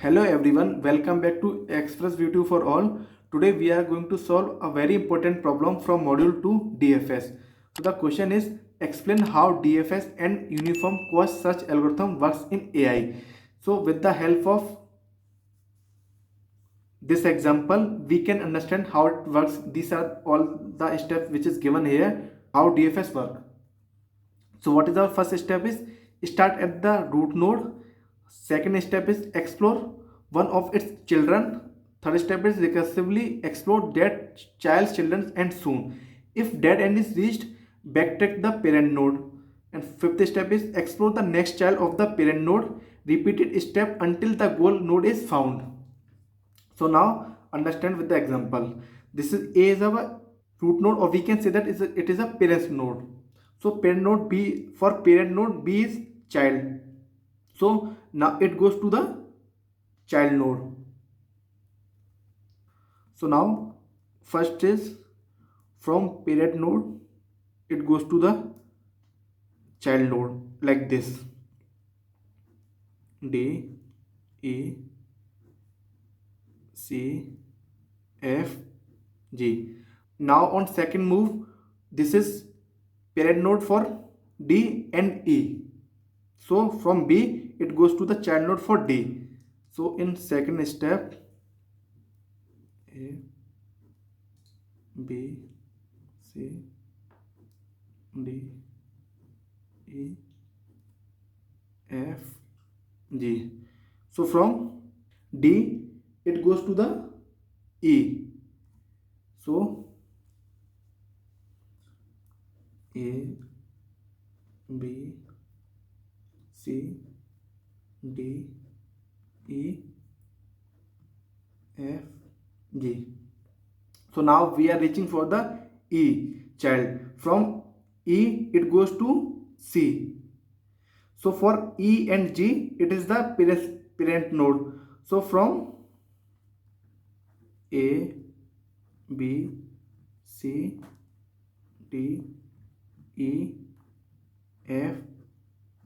Hello everyone, welcome back to Express VTU for all. Today we are going to solve a very important problem from module 2 DFS. So the question is, explain how DFS and uniform cost search algorithm works in AI. So with the help of this example, we can understand how it works. These are all the steps which is given here, how DFS work. So what is our first step is start at the root node. Second step is explore one of its children. Third step is recursively explore that child's children and soon. If dead end is reached, backtrack the parent node. And fifth step is explore the next child of the parent node. Repeated step until the goal node is found. So now understand with the example. This is A is our root node, or we can say that it is a parent node. So parent node B, for parent node B is child. So now it goes to the child node. So now first is from parent node it goes to the child node like this. D, E, C, F, G. Now on second move, this is parent node for D and E. So from B it goes to the child node for D. So in second step, A, B, C, D, E, F, G. So from D it goes to the E. So A, B, C, D, E, F, G. So now we are reaching for the E child. From E it goes to C. So for E and G it is the parent node. So from A, B, C, D, E, F,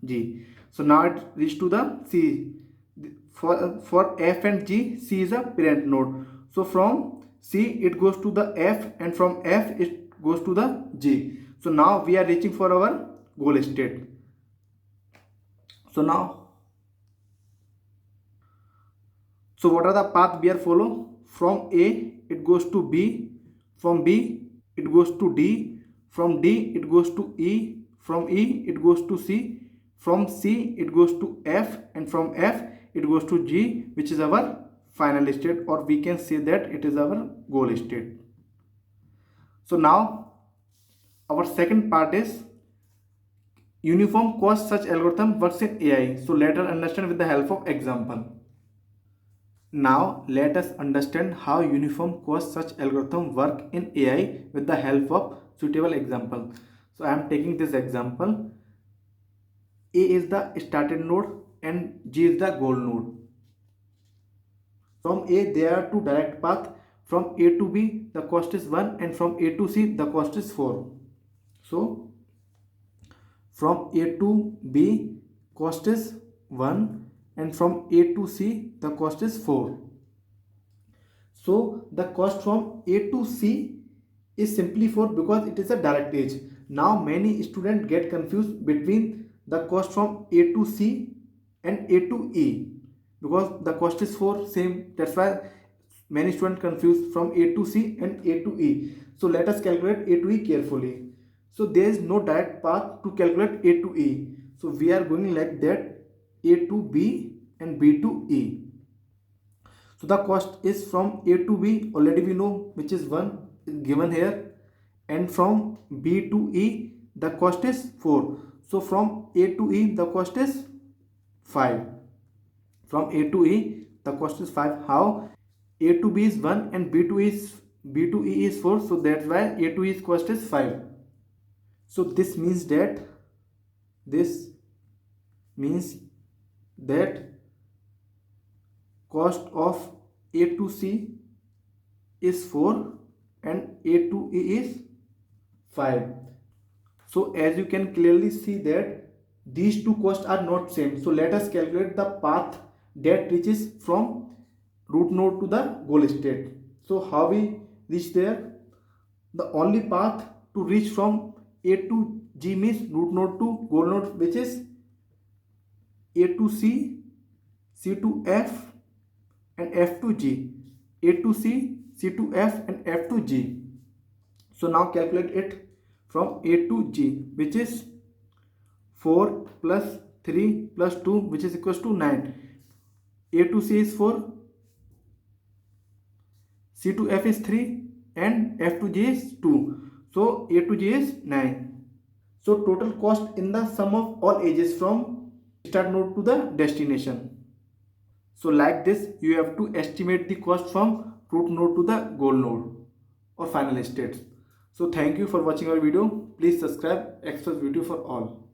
G. So now it reached to the C. For F and G, C is a parent node. So from C it goes to the F, and from F it goes to the G. So now we are reaching for our goal state. So what are the path we are follow? From A it goes to B, from B it goes to D, from D it goes to E, from E it goes to C, from C it goes to F, and from F it goes to G, which is our final state, or we can say that it is our goal state. So now our second part is uniform cost search algorithm works in AI. So let us understand with the help of example. Now let us understand how uniform cost search algorithm work in AI with the help of suitable example. So I am taking this example. A is the started node and G is the goal node. From A there are two direct paths. From A to B the cost is 1, and from A to C the cost is 4. So from A to B cost is 1, and from A to C the cost is 4. So the cost from A to C is simply 4 because it is a direct edge. Now many students get confused between the cost from A to C and A to E, because the cost is 4 same. That's why many students confused from A to C and A to E. So let us calculate A to E carefully. So there is no direct path to calculate A to E. So we are going like that, A to B and B to E. So the cost is from A to B, already we know, which is 1 given here, and from B to E the cost is 4. So from A to E the cost is 5. From A to E the cost is 5. How? A to B is 1 and B to E is 4, so that's why A to E's cost is 5. So this means that cost of A to C is 4 and A to E is 5. So as you can clearly see that these two costs are not same. So let us calculate the path that reaches from root node to the goal state. So how we reach there? The only path to reach from A to G means root node to goal node, which is A to C, C to F, and F to G. A to C, C to F, and F to G. So now calculate it from A to G, which is 4 plus 3 plus 2, which is equals to 9. A to C is 4, C to F is 3, and F to G is 2. So A to G is 9. So total cost in the sum of all edges from start node to the destination. So like this, you have to estimate the cost from root node to the goal node or final states. So thank you for watching our video. Please subscribe Express Video for all.